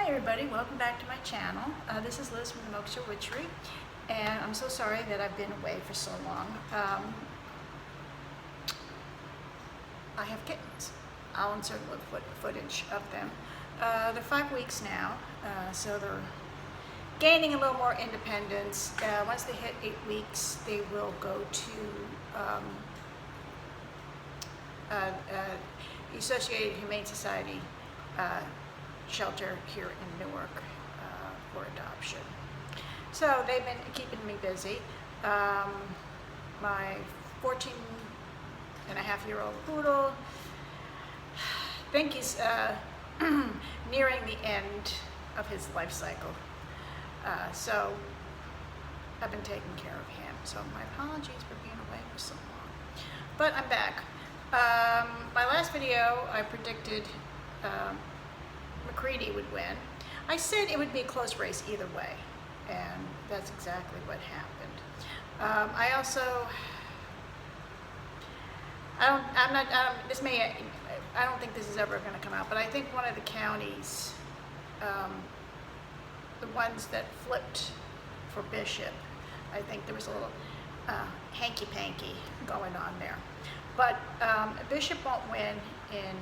everybody, welcome back to my channel. This is Liz from the Moksha Witchery, and I'm so sorry that I've been away for so long. I have kittens. I'll insert a little footage of them. They're 5 weeks now, so they're gaining a little more independence. Once they hit 8 weeks, they will go to the Associated Humane Society shelter here in Newark for adoption. So they've been keeping me busy. My 14-and-a-half-year-old poodle, I think he's nearing the end of his life cycle. So I've been taking care of him. So my apologies for being away for so long. But I'm back. My last video, I predicted McCready would win. I said it would be a close race either way, and that's exactly what happened. I don't think this is ever going to come out, but I think one of the counties, the ones that flipped for Bishop, I think there was a little hanky-panky going on there. But Bishop won't win in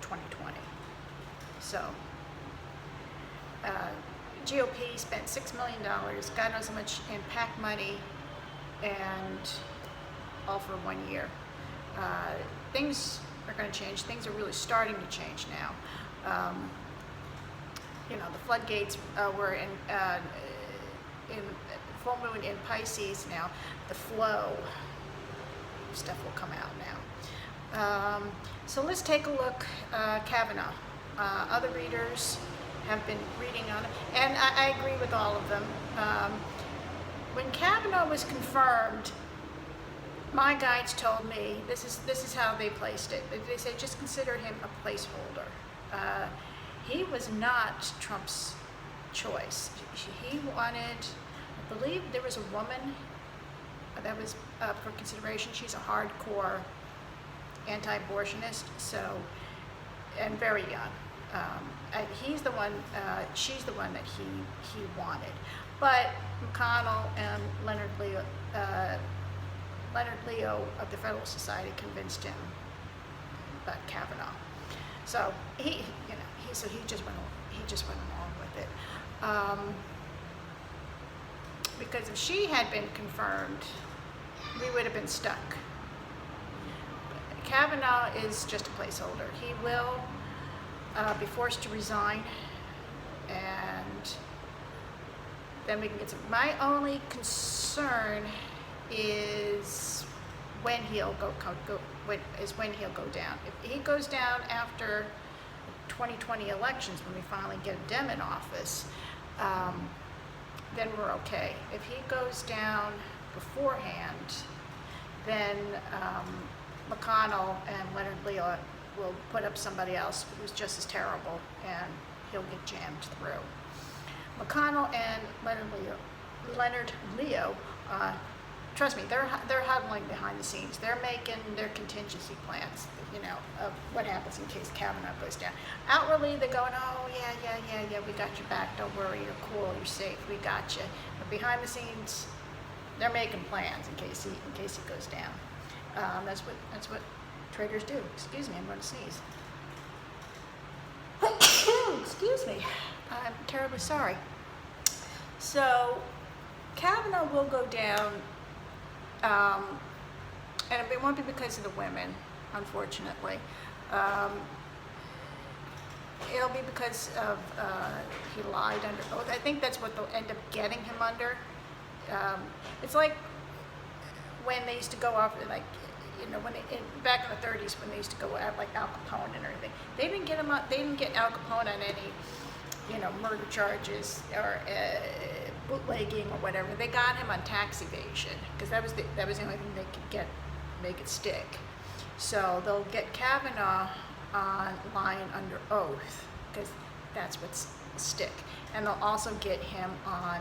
2020. So GOP spent $6 million, God knows how much in PAC money, and all for 1 year. Things are going to change. Things are really starting to change now. You know, the floodgates were in full moon in Pisces now. The flow stuff will come out now. So let's take a look. Kavanaugh. Other readers have been reading on it, and I agree with all of them. When Kavanaugh was confirmed, my guides told me this is how they placed it. They said just consider him a placeholder. He was not Trump's choice. He wanted, I believe there was a woman that was up for consideration. She's a hardcore anti-abortionist, so, and very young. He's the one, she's the one that he wanted. But McConnell and Leonard Leo of the Federal Society convinced him about Kavanaugh. So he just went along with it. Because if she had been confirmed, we would have been stuck. Kavanaugh is just a placeholder. He will be forced to resign, and then we can get some. My only concern is when he'll go down. If he goes down after 2020 elections, when we finally get a Dem in office, then we're okay. If he goes down beforehand, then McConnell and Leonard Leo will put up somebody else who's just as terrible, and he'll get jammed through. McConnell and Leonard Leo, trust me, they're huddling behind the scenes. They're making their contingency plans, you know, of what happens in case Kavanaugh goes down. Outwardly, they're going, oh yeah, we got your back. Don't worry, you're cool, you're safe, we got you. But behind the scenes, they're making plans in case he goes down. That's what traitors do. Excuse me, I'm going to sneeze. Excuse me, I'm terribly sorry. So Kavanaugh will go down, and it won't be because of the women, unfortunately. It'll be because of he lied under oath. I think that's what they'll end up getting him under. It's like when they used to go off, like, you know, back in the 30s, when they used to go out like Al Capone and everything. They didn't get him. They didn't get Al Capone on any, you know, murder charges or bootlegging or whatever. They got him on tax evasion because that was the only thing they could make it stick. So they'll get Kavanaugh on lying under oath because that's what's stick, and they'll also get him on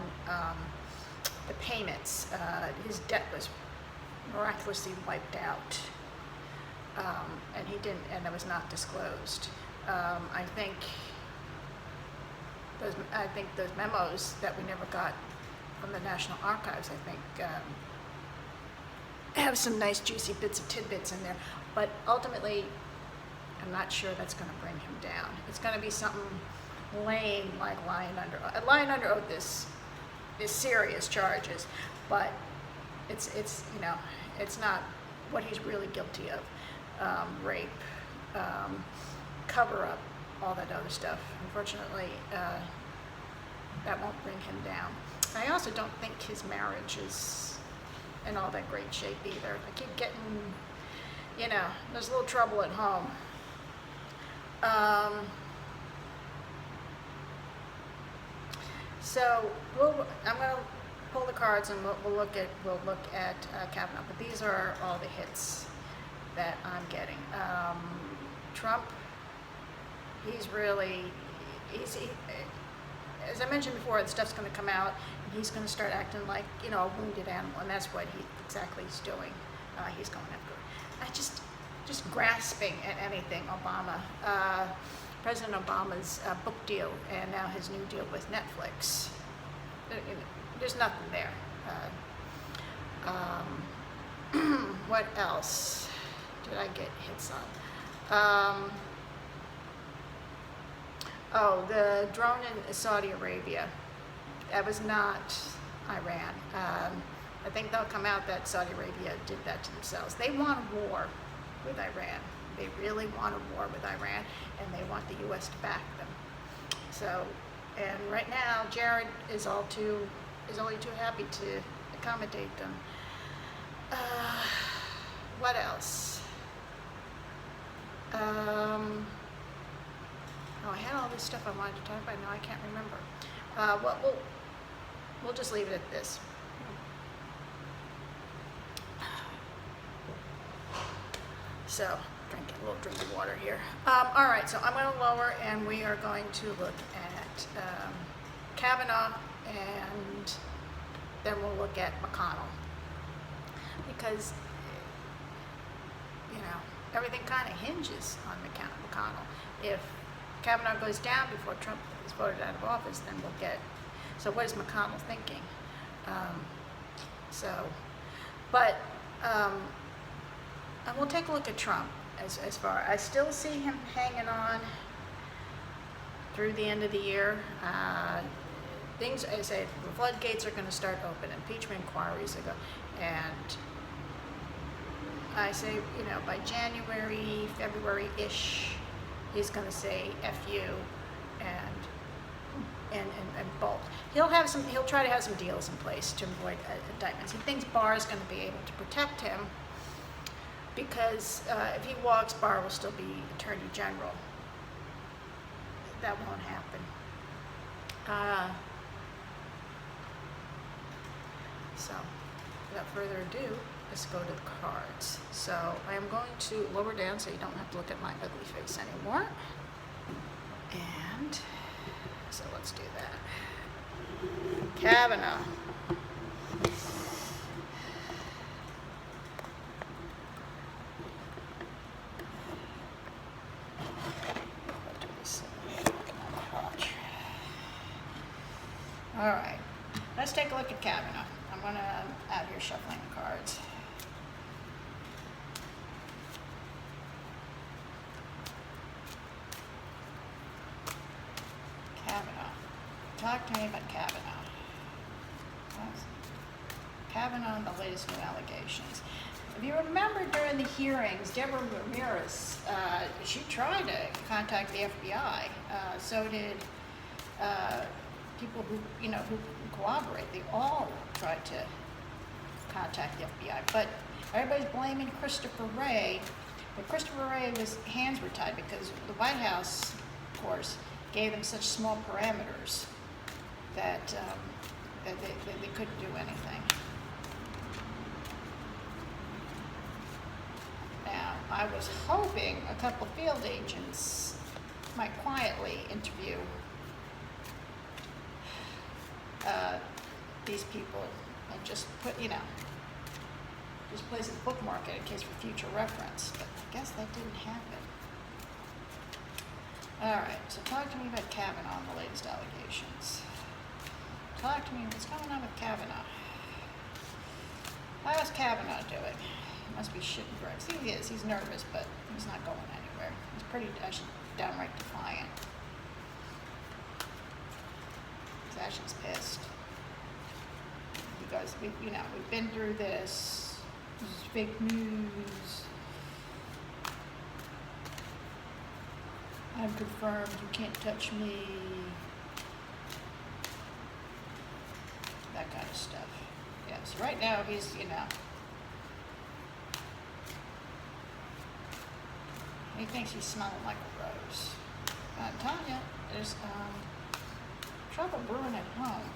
the payments. His debt was miraculously wiped out, and he didn't, and it was not disclosed. I think I think those memos that we never got from the National Archives, I think, have some nice juicy bits of tidbits in there. But ultimately, I'm not sure that's going to bring him down. It's going to be something lame like lying under oath is serious charges, but it's it's not what he's really guilty of. Rape, cover up, all that other stuff. Unfortunately, that won't bring him down. I also don't think his marriage is in all that great shape either. I keep getting, there's a little trouble at home. So I'm going to pull the cards and we'll look at Kavanaugh. But these are all the hits that I'm getting. Trump, he's as I mentioned before, the stuff's going to come out and he's going to start acting like a wounded animal, and that's what he exactly is doing. He's going after just grasping at anything. Obama, President Obama's book deal, and now his new deal with Netflix. There's nothing there. What else did I get hits on? The drone in Saudi Arabia. That was not Iran. I think they'll come out that Saudi Arabia did that to themselves. They want a war with Iran. They really want a war with Iran, and they want the U.S. to back them. So, and right now, Jared is only too happy to accommodate them. What else? I had all this stuff I wanted to talk about. Now I can't remember. We'll just leave it at this. So, drinking a little drink of water here. All right, so I'm going to lower, and we are going to look at Kavanaugh, and then we'll look at McConnell, because everything kind of hinges on McConnell. If Kavanaugh goes down before Trump is voted out of office, then we'll get. So what is McConnell thinking? And we'll take a look at Trump as far. I still see him hanging on through the end of the year. Things, I say, the floodgates are going to start open. Impeachment inquiries are going, and I say, by January, February-ish, he's going to say "F you" and bolt. He'll try to have some deals in place to avoid indictments. He thinks Barr is going to be able to protect him, because if he walks, Barr will still be Attorney General. That won't happen. So, without further ado, let's go to the cards. So, I am going to lower down so you don't have to look at my ugly face anymore. And so let's do that. Kavanaugh. All right, let's take a look at Kavanaugh. I'm going to out here shuffling the cards. Kavanaugh. Talk to me about Kavanaugh. Kavanaugh and the latest new allegations. If you remember during the hearings, Deborah Ramirez, she tried to contact the FBI. So did people who cooperate. They all tried to contact the FBI. But everybody's blaming Christopher Wray. But Christopher Wray's hands were tied because the White House, of course, gave them such small parameters that they couldn't do anything. Now, I was hoping a couple field agents might quietly interview these people and just put, just place a bookmark in case for future reference. But I guess that didn't happen. All right, so talk to me about Kavanaugh and the latest allegations. Talk to me, what's going on with Kavanaugh? How's Kavanaugh doing? He must be shitting bricks. He is, he's nervous, but he's not going anywhere. He's pretty, actually, downright defiant. He's actually pissed. Because, we've been through this. This is fake news. I'm confirmed, you can't touch me. That kind of stuff. Yeah, so right now he's, he thinks he's smelling like a rose. I'm telling you, there's trouble brewing at home.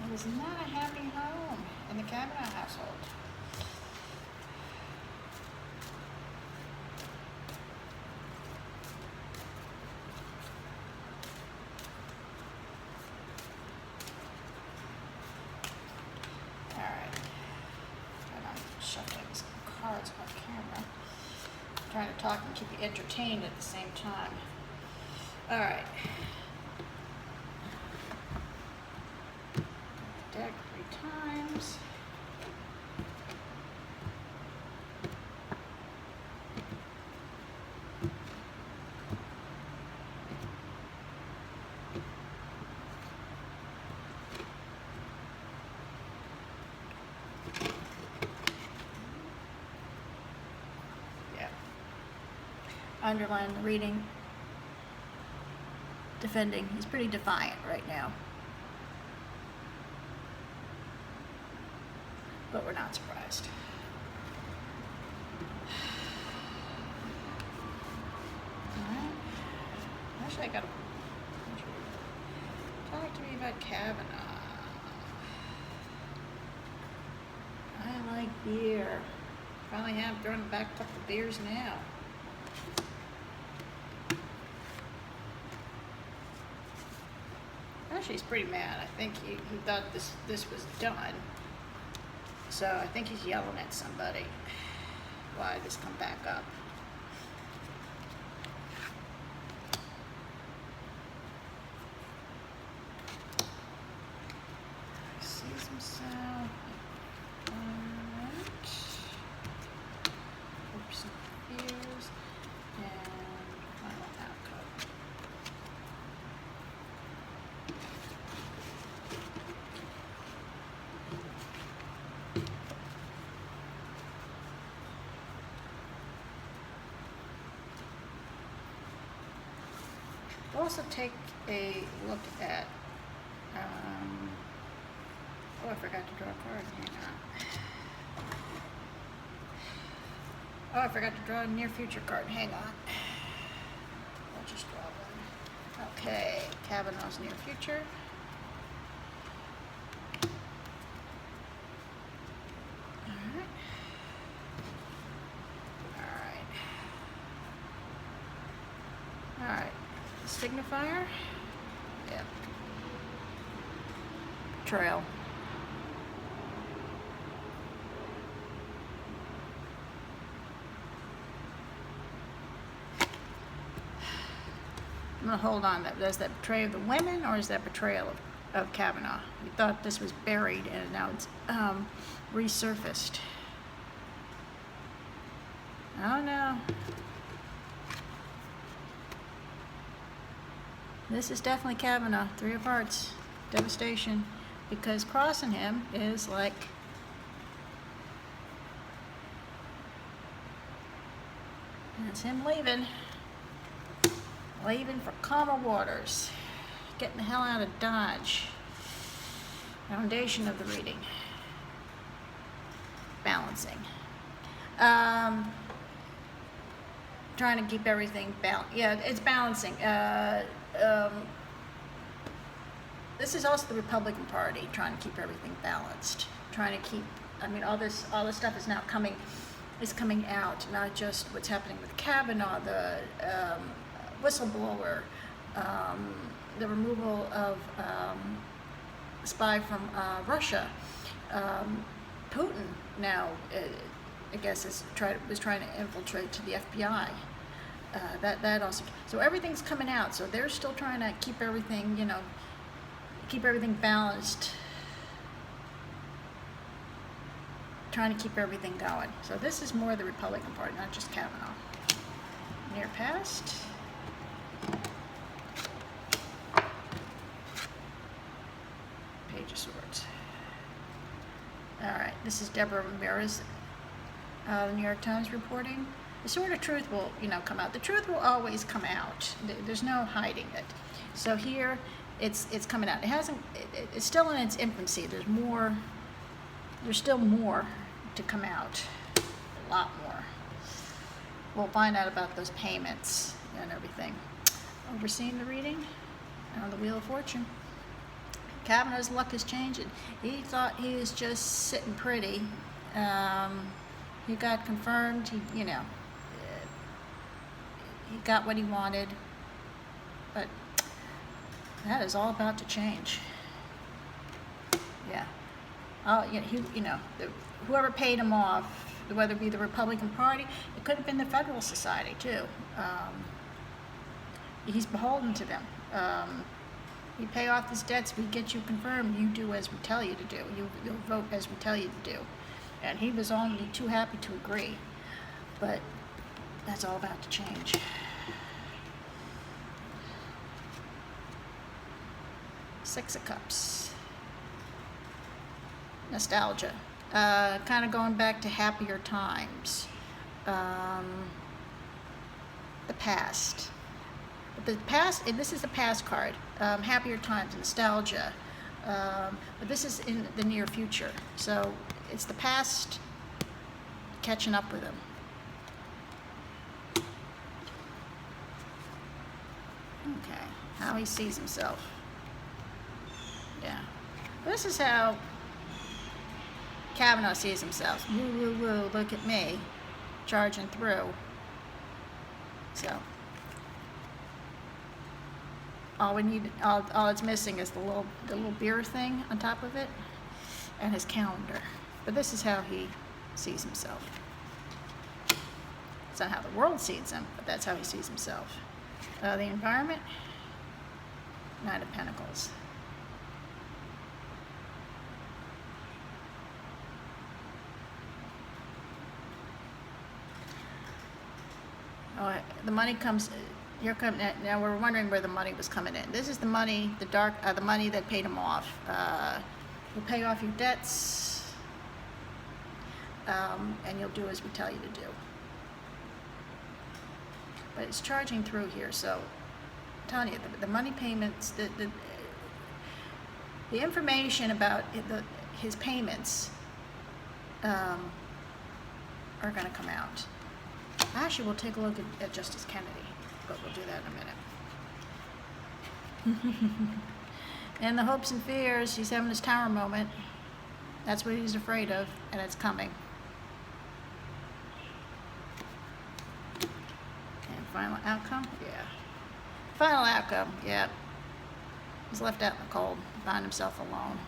It is not a happy home in the Kavanaugh household. Shuffling some cards on camera. I'm trying to talk and keep you entertained at the same time. All right. Deck 3 times. Underline the reading. Defending. He's pretty defiant right now. But we're not surprised. Alright. Actually, I gotta talk to me about Kavanaugh. I like beer. Probably have thrown back a couple of beers now. Actually, he's pretty mad. I think he thought this was done. So I think he's yelling at somebody. Why this come back up? I see some sound. Alright. Hope some fears. And final outcome. We'll also take a look at, oh, I forgot to draw a card, hang on. Oh, I forgot to draw a near future card, hang on. I'll just draw one. Okay, Kavanaugh's near future. Alright. Alright. Alright. Signifier? Yeah. Trail. I'm gonna hold on. Is that betrayal of the women, or is that betrayal of Kavanaugh? We thought this was buried, and now it's resurfaced. Oh no. This is definitely Kavanaugh, 3 of Hearts, devastation, because crossing him is like, that's him leaving for calmer waters, getting the hell out of Dodge. Foundation of the reading, balancing. Trying to keep everything balanced. Yeah, it's balancing. This is also the Republican Party trying to keep everything balanced. Trying to keep, I mean, all this stuff is now coming out. Not just what's happening with Kavanaugh, the whistleblower, the removal of a spy from Russia. Putin now, I guess, was trying to infiltrate to the FBI. That also, so everything's coming out, so they're still trying to keep everything, keep everything balanced, trying to keep everything going. So this is more the Republican Party, not just Kavanaugh. Near past. Page of Swords. All right, this is Deborah Ramirez, the New York Times reporting. The sword of truth will, come out. The truth will always come out. There's no hiding it. So here, it's coming out. It's still in its infancy. There's still more to come out. A lot more. We'll find out about those payments and everything. Overseeing the reading on the Wheel of Fortune. Kavanaugh's luck is changing. He thought he was just sitting pretty. He got confirmed. He got what he wanted, but that is all about to change. Yeah. Whoever paid him off, whether it be the Republican Party, it could have been the Federal Society too. He's beholden to them. You pay off his debts, we get you confirmed, you do as we tell you to do. You'll vote as we tell you to do. And he was only too happy to agree. But that's all about to change. Six of Cups. Nostalgia. Kind of going back to happier times. The past. The past, and this is the past card. Happier times, nostalgia. But this is in the near future. So it's the past catching up with him. Okay, how he sees himself. Yeah. This is how Kavanaugh sees himself. Woo, woo, woo, look at me, charging through. So, all it's missing is the little beer thing on top of it, and his calendar. But this is how he sees himself. It's not how the world sees him, but that's how he sees himself. The environment, Knight of Pentacles. Oh, the money comes. Now we're wondering where the money was coming in. This is the money, the money that paid him off. You'll pay off your debts, and you'll do as we tell you to do. But it's charging through here, so I'm telling you, the money payments, the information about his payments are going to come out. Actually, we'll take a look at Justice Kennedy, but we'll do that in a minute. And the hopes and fears, he's having his tower moment. That's what he's afraid of, and it's coming. And final outcome? Yeah. Final outcome, yeah. He's left out in the cold, found himself alone.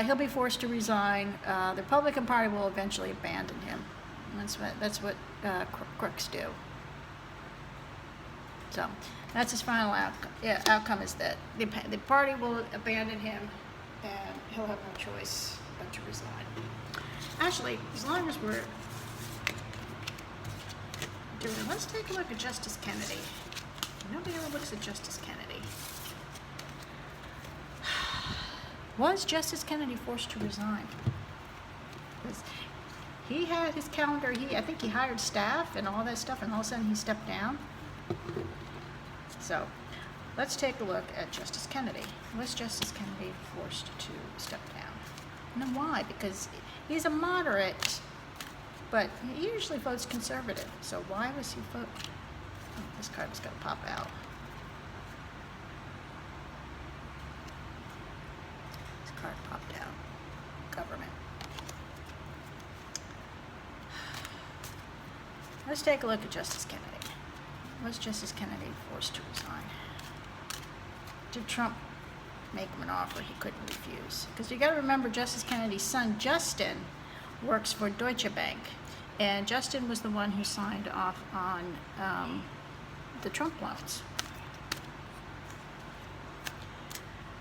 He'll be forced to resign. The Republican Party will eventually abandon him. That's what crooks do. So that's his final outcome. Yeah, outcome is that the party will abandon him, and he'll have no choice but to resign. Actually, as long as we're doing it, let's take a look at Justice Kennedy. Nobody ever looks at Justice Kennedy. Was Justice Kennedy forced to resign? He had his calendar, I think he hired staff and all that stuff, and all of a sudden he stepped down. So, let's take a look at Justice Kennedy. Was Justice Kennedy forced to step down? And why? Because he's a moderate, but he usually votes conservative. So why was he vote? Oh, this card was going to pop out. This card popped out. Government. Let's take a look at Justice Kennedy. Was Justice Kennedy forced to resign? Did Trump make him an offer he couldn't refuse? Because you got to remember, Justice Kennedy's son, Justin, works for Deutsche Bank. And Justin was the one who signed off on the Trump loans.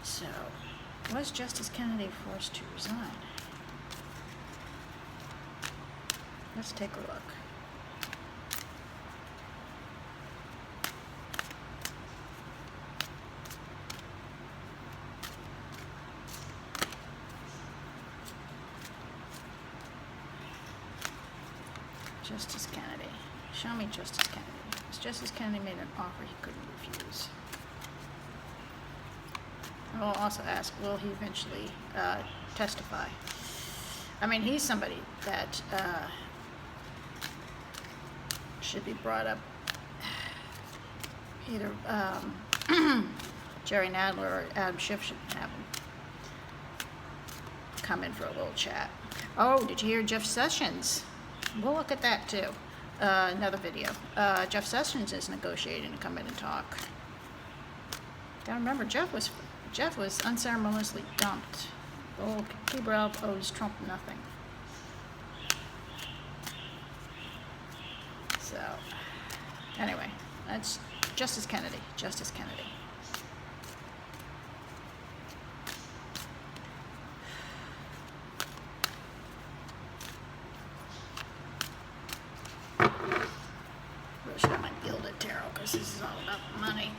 So, was Justice Kennedy forced to resign? Let's take a look. Justice Kennedy. Show me Justice Kennedy. Because Justice Kennedy made an offer he couldn't refuse. I will also ask, will he eventually testify? I mean, he's somebody that should be brought up. Either Jerry Nadler or Adam Schiff should have him come in for a little chat. Oh, did you hear Jeff Sessions? We'll look at that too. Another video. Jeff Sessions is negotiating to come in and talk. Gotta remember, Jeff was unceremoniously dumped. Old Keeper owes Trump nothing. So, anyway, that's Justice Kennedy. Justice Kennedy. Wish I might build a tarot because this is all about money.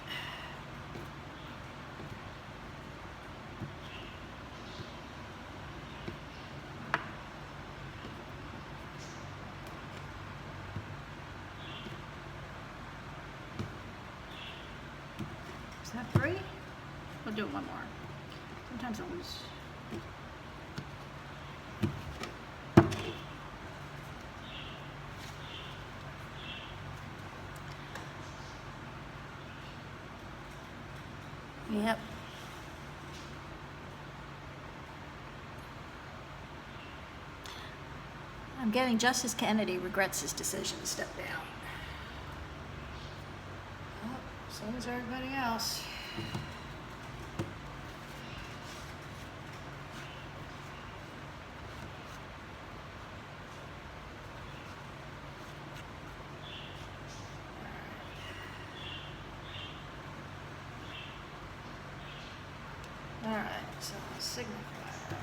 Is that 3? We'll do it one more. Sometimes I lose. Yep. I'm getting Justice Kennedy regrets his decision to step down. Well, so is everybody else. All right, so signifier,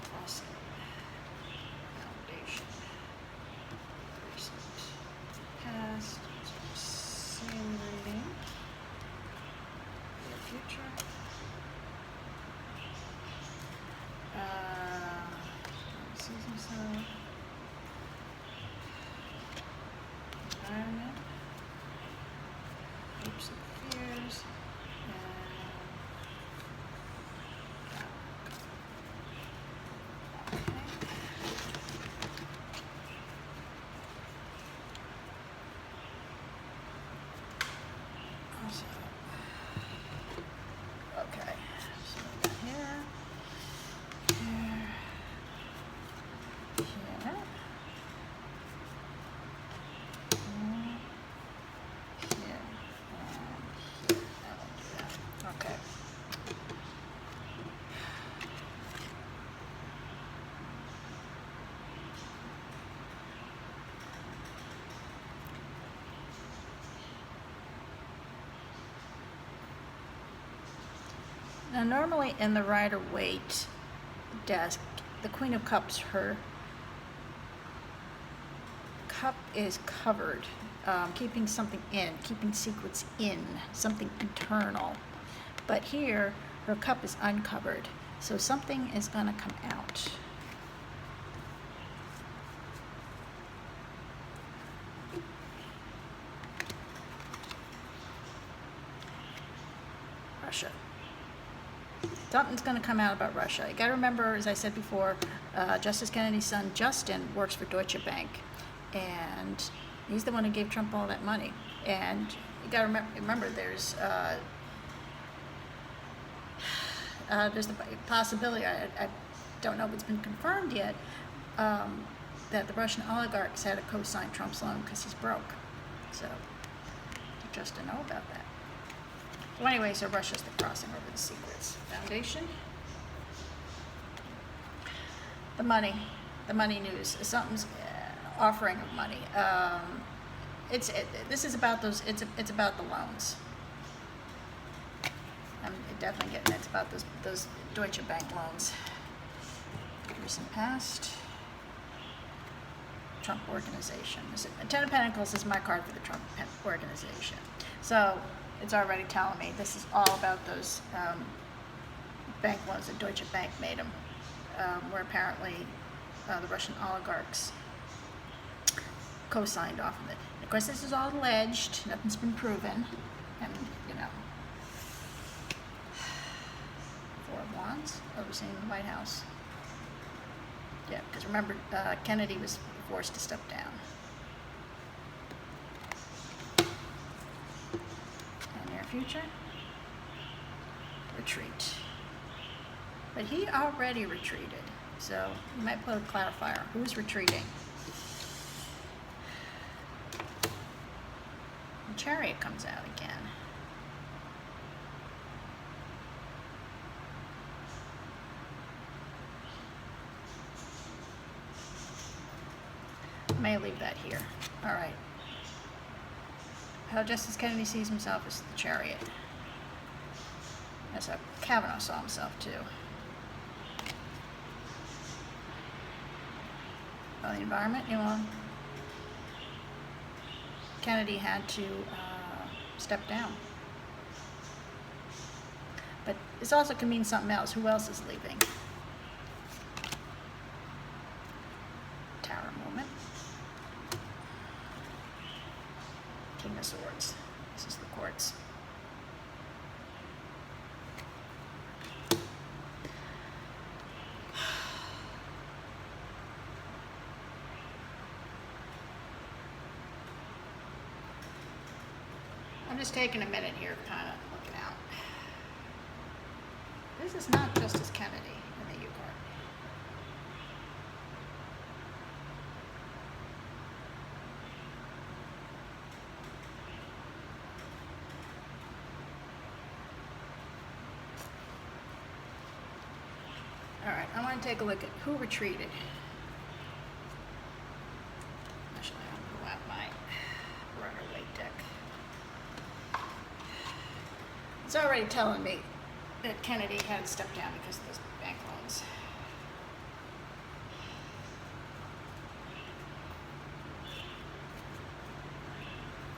faucet, foundation, recent, past, same reading, the future, season sign, environment, hopes and fears, okay, so here, here, here, here, and here. I won't do that. Okay. Now, normally in the Rider-Waite desk, the Queen of Cups, her cup is covered, keeping something in, keeping secrets in, something internal. But here, her cup is uncovered, so something is going to come out. Russia. Something's going to come out about Russia. You got to remember, as I said before, Justice Kennedy's son Justin works for Deutsche Bank, and he's the one who gave Trump all that money. And you got to remember, there's the possibility, I don't know if it's been confirmed yet, that the Russian oligarchs had to co-sign Trump's loan because he's broke. So, just to know about that. Well, anyway, so Russia's the crossing over the secrets. Foundation. The money news. Something's, offering of money. This is about those. It's about the loans. I'm definitely getting it's about those Deutsche Bank loans. Recent past. Trump organization. Ten of Pentacles is my card for the Trump organization. So it's already telling me this is all about those bank loans that Deutsche Bank made them, where apparently the Russian oligarchs co-signed off of it. Of course, this is all alleged. Nothing's been proven, and you know. Four of Wands, overseeing the White House. Yeah, because remember, Kennedy was forced to step down. And near future, retreat. But he already retreated, so you might put a clarifier. Who's retreating? The Chariot comes out again. May leave that here. All right. How Justice Kennedy sees himself as the Chariot. That's how Kavanaugh saw himself too. The environment, you know, Kennedy had to step down. But this also can mean something else. Who else is leaving? Tower moment. King of Swords. This is the courts. I'm just taking a minute here, kind of looking out. This is not Justice Kennedy in the U card. All right, I want to take a look at who retreated. Actually, I'll pull out my Rider-Waite deck. It's already telling me that Kennedy had stepped down because of those bank loans.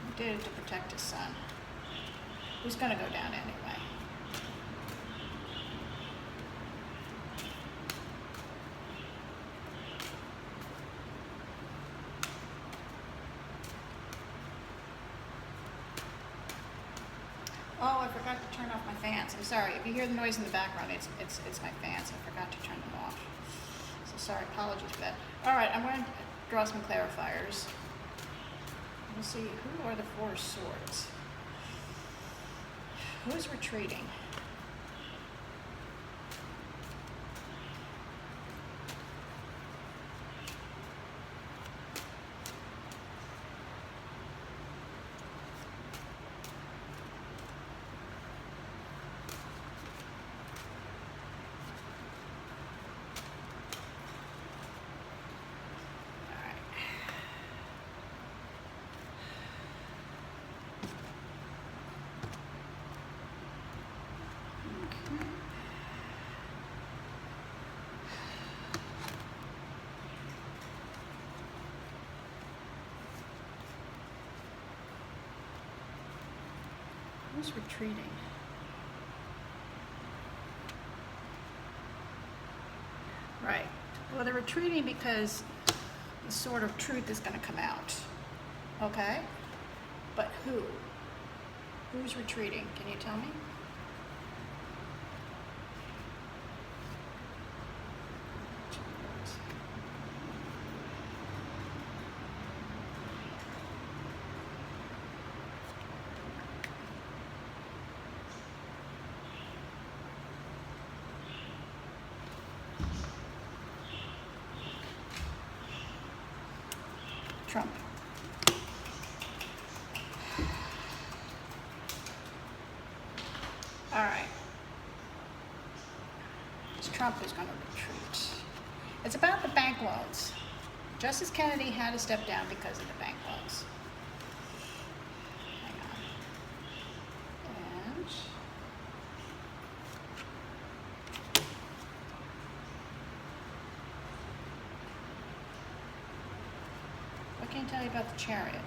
He did it to protect his son, who's going to go down anyway. Oh, I forgot to turn off my fans. I'm sorry. If you hear the noise in the background, it's my fans. I forgot to turn them off. So sorry. Apologies for that. All right, I'm going to draw some clarifiers. We'll see who are the Four of Swords. Who's retreating? Who's retreating? Right. Well, they're retreating because the sword of truth is going to come out. Okay? But who? Who's retreating? Can you tell me? Trump. All right. Trump is going to retreat. It's about the bank loans. Justice Kennedy had to step down because of the bank loans. Hang on. And what can I tell you about the chariot?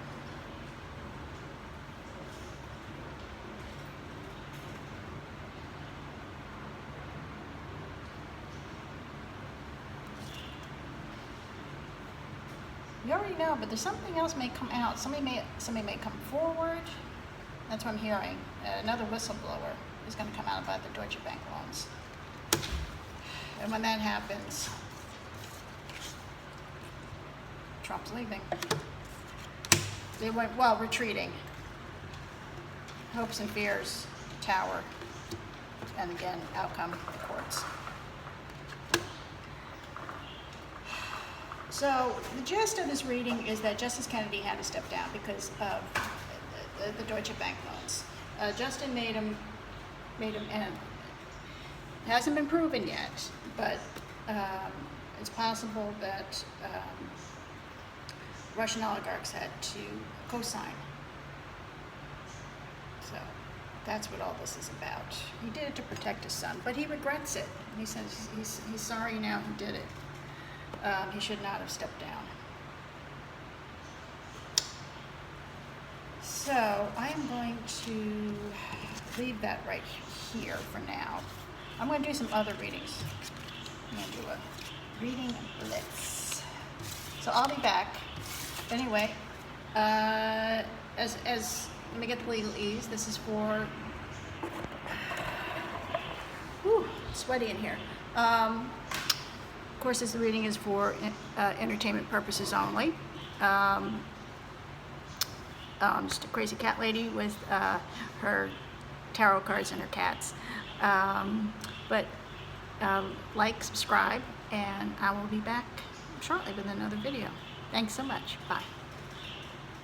You already know, but there's something else may come out. Somebody may come forward. That's what I'm hearing. Another whistleblower is going to come out about the Deutsche Bank loans. And when that happens, Trump's leaving. They went, well, retreating. Hopes and fears, tower, and again, outcome, the courts. So the gist of this reading is that Justice Kennedy had to step down because of the Deutsche Bank loans. Justin made him, and it hasn't been proven yet, but it's possible that Russian oligarchs had to co-sign. So that's what all this is about. He did it to protect his son, but he regrets it. He says he's sorry now he did it. He should not have stepped down. So I am going to leave that right here for now. I'm going to do some other readings. I'm going to do a reading blitz. So I'll be back. Anyway, let me get the legalese. This is for, sweaty in here. Of course, this reading is for entertainment purposes only. Just a crazy cat lady with her tarot cards and her cats. But like, subscribe, and I will be back shortly with another video. Thanks so much. Bye.